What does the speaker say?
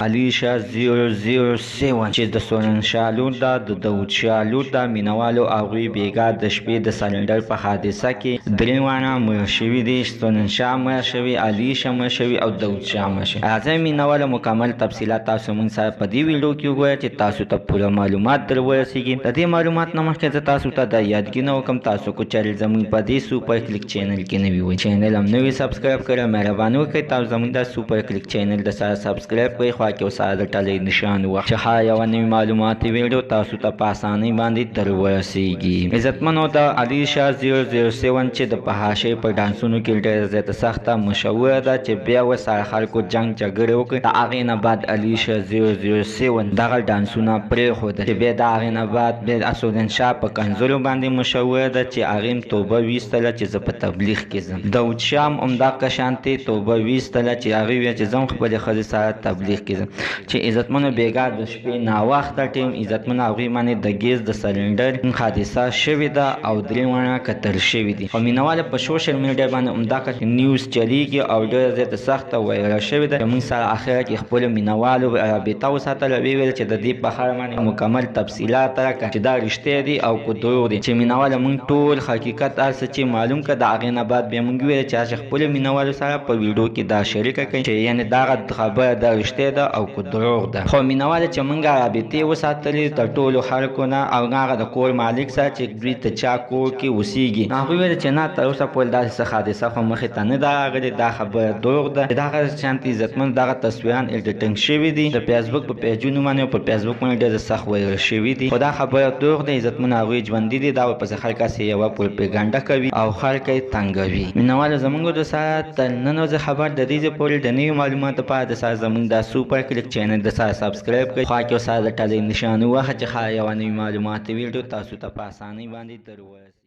الیشا 007 چې د سورن شالور دا د داود شالور دا مینوالو هغوی بیګا د شپې د سرنډر په حادثه کې درې واړه مړه شوي دي. سورن شاه مړه شوي، الیشا مړه شوي او داود شاه مړه شوي. راځئ مینوالو مکمل تفصیلات تاسو موږ سره په دې ویډیو کې وګورئ چې تاسو ته پوره معلومات در ورسیږي. د دې معلومات نه مخکې زه تاسو ته دا یادګي نه وکړم، تاسو کو چینل زموږ په دې سوپر کلیک چینل کې نوي وئ، چینل هم نوي سبسکرایب کړئ. مهرباني وکړئ تاسو زموږ دا سوپر کلیک چینل د سره سبسکرایب کړئ، خوا کې وسره د ټلۍ نشان وخت چې هر یوه نوي معلوماتي ویډیو تاسو ته په اسانۍ باندې در ورسیږي. عزتمنو د الیشا 007 چې د فحاشۍ په ډانسونو کې ډېره زیاته سخته مشهوره ده چې بیا ورسره خلکو جنګ جګړې وکړې. د هغې نه بعد الیشا 007 دغه ډانسونه پرېښودل چې بیا د هغې نه بعد بیا سورن شاه په کنځلو باندې مشهوره ده چې هغې هم توبه ویستله چې زه په تبلیغ کې ځم. داود شاه هم همدغه شانتې توبه ویستله چې هغې ویل چې زه هم خپلې ښځې سره تبلیغ کې ځم. چې عزتمنو بیګا د شپې ناوخته ټیم عزتمنو هغوی باندې د ګیس د سلنډر حادثه شوې ده او درې واړه قتل شوي دي. او مینهواله په سوشل میډیا باندې همدغه نیوز چلیږي او ډېره زیاته سخته ویره شوې ده. موږ سره اخره کې خپلو مینهوالو رابطه وساتله، ویې ویل چې د دې په اړه باندې مکمل تفصیلات راکړه چې دا رښتیا دي او که دروغ دي. چې مینهواله موږ ټول حقیقت هر څه چې معلوم کړه. د هغې نه بعد بیا موږ ویل چې هسې خپلو مینهوالو سره په ویډیو کې دا شریکه کړئ چې یعنې دغه خبره دا رښتیا ده او که دروغ ده. خو مینهواله چې موږ رابطې وساتلې د ټولو خلکو نه او هغه د کور مالک سره چې دوی د چا کور کې اوسېږي، هغوی ویل چې نه تر اوسه پورې داسې څه حادثه خو مخې ته نه ده راغلې، دا خبره دروغ ده. دغه شانتې عزتمن دغه تصویران ایډیټینګ شوي دي د فیسبوک په پیجونو باندې او په فیسبوک باندې ډېر سخت ویل شوي دي. خو دا خبره دروغ ده. عزتمن هغوی ژوندي دي، دا ورپسې خلک هسې یوه پروپیګنډه کوي او خلک یې تنګوي. مینهوالو زموږ د سره تر نن ورځې خبر د دې ځای پورې د نوي معلوماتو لپاره د سره زموږ دا سوپر کلیک چینل د سره سبسکرایب کړئ، خوا کې ورسره د ټلۍ نشان ووهه چې هر یوه نوي معلوماتي ویډیو تاسو ته په اسانۍ باندې در ورسي.